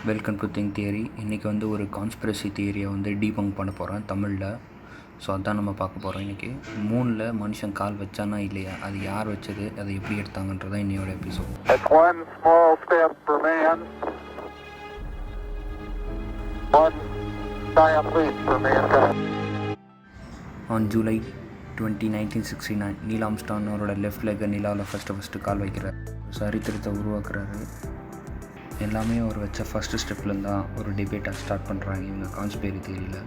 Welcome to think theory. இன்றைக்கி வந்து ஒரு கான்ஸ்பிரசி தியரியை வந்து டீபங்க் பண்ண போகிறேன் தமிழில். ஸோ அதான் நம்ம பார்க்க போகிறோம் இன்றைக்கி. மூணில் மனுஷன் கால் வச்சானா இல்லையா, அது யார் வச்சது, அதை எப்படி எடுத்தாங்கன்றதான் இன்னையோட episode. On July 20, 1969 Neil Armstrong அவரோட லெஃப்ட் லெக்கை நிலாவில் ஃபஸ்ட்டு கால் வைக்கிறார். சரித்திரத்தை உருவாக்குறாரு. எல்லாமே அவர் வச்ச ஃபஸ்ட்டு ஸ்டெப்லேருந்து தான் ஒரு டிபேட்டை ஸ்டார்ட் பண்ணுறாங்க இவங்க கான்ஸ்பிரசி தியரியில்.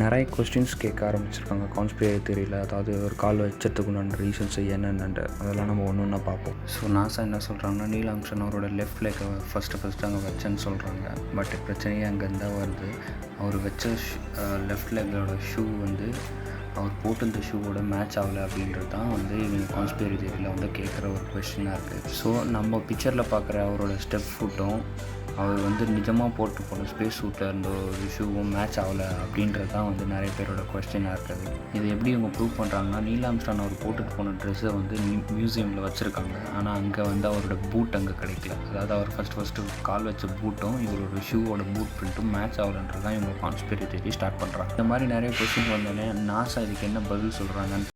நிறைய கொஸ்டின்ஸ் கேட்க ஆரம்பிச்சிருக்காங்க கான்ஸ்பிரசி தியரியில். அதாவது ஒரு கால் வச்சதுக்கு உண்டான ரீசன்ஸ் என்னென்னு அதெல்லாம் நம்ம ஒன்று ஒன்றா பார்ப்போம். ஸோ நாசா என்ன சொல்கிறாங்கன்னா, நீல் ஆம்ஸ்ட்ராங் அவரோட லெஃப்ட் லெக்கை ஃபஸ்ட்டு அங்கே வச்சேன்னு சொல்கிறாங்க. பட் பிரச்சனையே அங்கேருந்து தான் வருது. அவர் வச்ச லெஃப்ட் லெக்கோட ஷூ வந்து அவர் போட்டிருந்த ஷூவோட மேட்ச் ஆகலை அப்படின்றது தான் வந்து இவங்க கான்ஸ்பிரசி தியரியில் வந்து கேட்குற ஒரு கொஸ்டினாக இருக்குது. ஸோ நம்ம பிக்சரில் பார்க்குற அவரோட ஸ்டெப் ஃபுட்டும் அவர் வந்து நிஜமாக போட்டு போன ஸ்பேஸ் சூட்டில் இருந்த ஒரு ஷூவும் மேட்ச் ஆகலை அப்படின்றது தான் வந்து நிறைய பேரோட கொஸ்டினாக இருக்குது. இது எப்படி இவங்க ப்ரூவ் பண்ணுறாங்கன்னா, நீல் ஆம்ஸ்ட்ராங் அவர் போட்டுட்டு போன ட்ரெஸ்ஸை வந்து மியூசியமில் வச்சுருக்காங்க. ஆனால் அங்கே வந்து அவரோட பூட் அங்கே கிடைக்கல. அதாவது அவர் ஃபஸ்ட்டு கால் வச்ச பூட்டும் இவரோட ஷூவோட பூட் பிரிண்ட்டும் மேட்ச் ஆகலைன்றது தான் இவங்க கான்ஸ்பிரசி தியரி ஸ்டார்ட் பண்ணுறாங்க. இந்த மாதிரி நிறைய கொஸ்டின் வந்தோடனே நாசா இதுக்கு என்ன பதில் சொல்கிறாங்கன்னு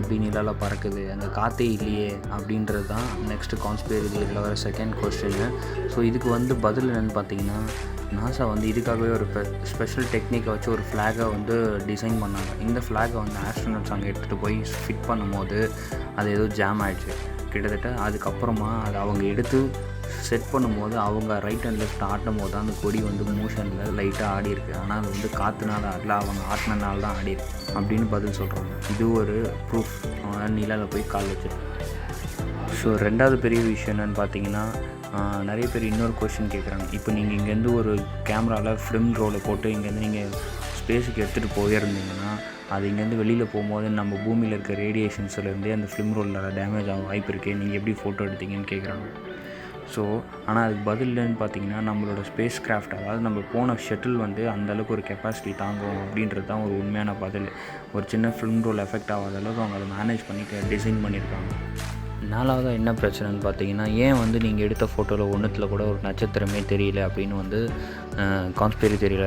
எப்படி நிலாவில் பறக்குது, அங்கே காற்றே இல்லையே அப்படின்றது தான் நெக்ஸ்ட்டு கான்ஸ்பிரசி தியரியில் வர செகண்ட் கொஸ்டின்னு. ஸோ இதுக்கு வந்து பதில் என்னென்னு பார்த்தீங்கன்னா, நாசா வந்து இதுக்காகவே ஒரு ஸ்பெஷல் டெக்னிக்கை வச்சு ஒரு ஃப்ளாகை வந்து டிசைன் பண்ணாங்க. இந்த ஃப்ளாகை வந்து ஆஸ்ட்ரோனட்ஸ் அங்கே எடுத்துகிட்டு போய் ஃபிட் பண்ணும்போது அது ஏதோ ஜாம் ஆகிடுச்சு கிட்டத்தட்ட. அதுக்கப்புறமா அதை அவங்க எடுத்து செட் பண்ணும்போது அவங்க ரைட் அண்ட் லெஃப்ட் ஆட்டும் போது தான் அந்த கொடி வந்து மோஷனில் லைட்டாக ஆடி இருக்குது. ஆனால் அது வந்து காற்றுனால ஆடல, அவங்க ஆட்டினால தான் ஆடி இருக்கு அப்படின்னு பதில் சொல்கிறாங்க. இது ஒரு ப்ரூஃப். நிலாவில் போய் கால் வச்சுருக்கேன். ஸோ ரெண்டாவது பெரிய விஷயம் என்னென்னு பார்த்தீங்கன்னா, நிறைய பேர் இன்னொரு கொஸ்டின் கேட்குறாங்க. இப்போ நீங்கள் இங்கேருந்து ஒரு கேமராவில் ஃபிலிம் ரோலை போட்டு இங்கேருந்து நீங்கள் ஸ்பேஸுக்கு எடுத்துகிட்டு போயிருந்தீங்கன்னா, அது இங்கேருந்து வெளியில் போகும்போது நம்ம பூமியில் இருக்க ரேடியேஷன்ஸ்லேருந்தே அந்த ஃபிலிம் ரோலில் டேமேஜ் ஆகும் வாய்ப்பு இருக்குது. நீங்கள் எப்படி ஃபோட்டோ எடுத்தீங்கன்னு கேட்குறாங்க. ஸோ ஆனால் அதுக்கு பதில் இல்லைன்னு பார்த்தீங்கன்னா, நம்மளோட ஸ்பேஸ் கிராஃப்ட், அதாவது நம்ம போன ஷட்டில் வந்து அந்தளவுக்கு ஒரு கெப்பாசிட்டி தாங்கும் அப்படின்றது தான் ஒரு உண்மையான பதில். ஒரு சின்ன ஃபிலிம் ரோல் எஃபெக்ட் ஆகாத அளவுக்கு அவங்க அதை மேனேஜ் பண்ணிட்டு டிசைன் பண்ணியிருக்காங்க. நாலாவது என்ன பிரச்சனைன்னு பார்த்தீங்கன்னா, ஏன் வந்து நீங்கள் எடுத்த ஃபோட்டோவில் ஒன்றுத்தில் கூட ஒரு நட்சத்திரமே தெரியல அப்படின்னு வந்து கான்ஸ்பிரசி தியரியில்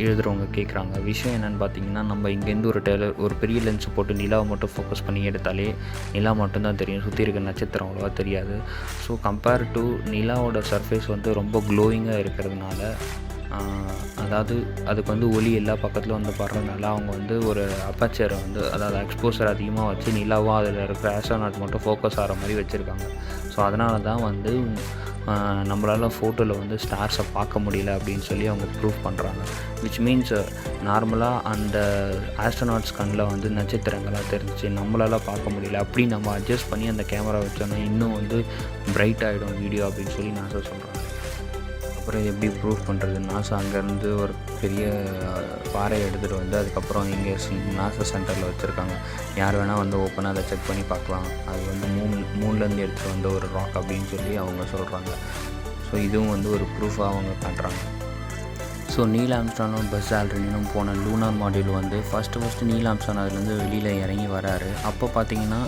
எழுதுகிறவங்க கேட்குறாங்க. விஷயம் என்னென்னு பார்த்தீங்கன்னா, நம்ம இங்கேருந்து ஒரு பெரிய லென்ஸ் போட்டு நிலாவை மட்டும் ஃபோக்கஸ் பண்ணி எடுத்தாலே நிலா மட்டும்தான் தெரியும், சுற்றி இருக்க நட்சத்திரம் அவ்வளோவா தெரியாது. ஸோ கம்பேர் டு நிலாவோட சர்ஃபேஸ் வந்து ரொம்ப க்ளோயிங்காக இருக்கிறதுனால, அதாவது அதுக்கு வந்து ஒளி எல்லா பக்கத்தில் வந்து படுறதுனால அவங்க வந்து ஒரு அப்பச்சரை வந்து, அதாவது எக்ஸ்போசர் அதிகமாக வச்சு நிலாவும் அதில் இருக்கிற ஆஸ்ட்ரோநாட் மட்டும் ஃபோக்கஸ் ஆகிற மாதிரி வச்சுருக்காங்க. ஸோ அதனால தான் வந்து நம்மளால் ஃபோட்டோவில் வந்து ஸ்டார்ஸை பார்க்க முடியல அப்படின்னு சொல்லி அவங்க ப்ரூவ் பண்ணுறாங்க. விச் மீன்ஸ் நார்மலாக அந்த ஆஸ்ட்ரோநாட்ஸ் கண்ணில் வந்து நட்சத்திரங்களாக தெரிஞ்சிச்சு, நம்மளால் பார்க்க முடியல. அப்படி நம்ம அட்ஜஸ்ட் பண்ணி அந்த கேமரா வச்சோன்னா இன்னும் வந்து பிரைட் ஆகிடும் வீடியோ அப்படின்னு சொல்லி நாசா சொல்கிறாங்க. அப்புறம் எப்படி ப்ரூவ் பண்ணுறது? நாசா அங்கேருந்து ஒரு பெரிய பாறையை எடுத்துகிட்டு வந்து அதுக்கப்புறம் இங்கே நாசா சென்டரில் வச்சுருக்காங்க. யார் வேணால் வந்து ஓப்பனாக அதை செக் பண்ணி பார்க்கலாம். அது வந்து மூன்லேருந்து எடுத்துகிட்டு வந்த ஒரு ராக் அப்படின்னு சொல்லி அவங்க சொல்கிறாங்க. ஸோ இதுவும் வந்து ஒரு ப்ரூஃபாக அவங்க பண்ணுறாங்க. ஸோ நீல் ஆம்ஸ்ட்ராங்கும் பஸ் ஆல்ட்ரினும் போன லூனார் மாடியூல் வந்து ஃபஸ்ட்டு நீல் ஆம்ஸ்ட்ராங் அதுலேருந்து வெளியில் இறங்கி வராரு. அப்போ பார்த்தீங்கன்னா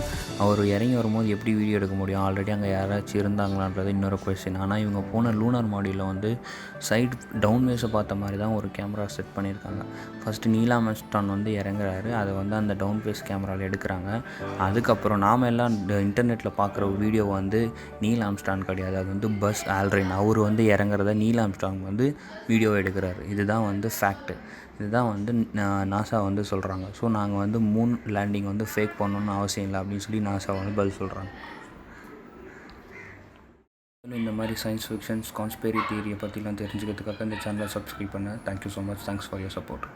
அவர் இறங்கி வரும்போது எப்படி வீடியோ எடுக்க முடியும்? ஆல்ரெடி அங்கே யாராச்சும் இருந்தாங்களான்றது இன்னொரு கொஸ்டின். ஆனால் இவங்க போன லூனார் மாடியூலில் வந்து சைடு டவுன் வேஸை பார்த்த மாதிரி தான் ஒரு கேமரா செட் பண்ணியிருக்காங்க. ஃபஸ்ட்டு நீல் ஆம்ஸ்ட்ராங் வந்து இறங்குறாரு, அதை வந்து அந்த டவுன் வேஸ் கேமராவில் எடுக்கிறாங்க. அதுக்கப்புறம் நாம் எல்லாம் இன்டர்நெட்டில் பார்க்குற வீடியோ வந்து நீல் ஆம்ஸ்ட்ராங் கிடையாது, அது வந்து பஸ் ஆல்ட்ரின். அவர் வந்து இறங்குறத நீல் ஆம்ஸ்ட்ராங் வந்து வீடியோ எடுக்கிறார். இதுதான் வந்து ஃபேக்ட்டு. இதுதான் வந்து நாசா வந்து சொல்கிறாங்க. ஸோ நாங்கள் வந்து மூன் லேண்டிங் வந்து ஃபேக் பண்ணணுன்னு அவசியம் இல்லை அப்படின்னு சொல்லி நாசா வந்து பதில் சொல்கிறாங்க. இந்த மாதிரி சயின்ஸ் ஃபிக்ஷன்ஸ் கான்ஸ்பெரி தியரியை பற்றிலாம் தெரிஞ்சுக்கிறதுக்காக இந்த சேனலை சப்ஸ்கிரைப் பண்ணேன். Thank you so much. Thanks for your support.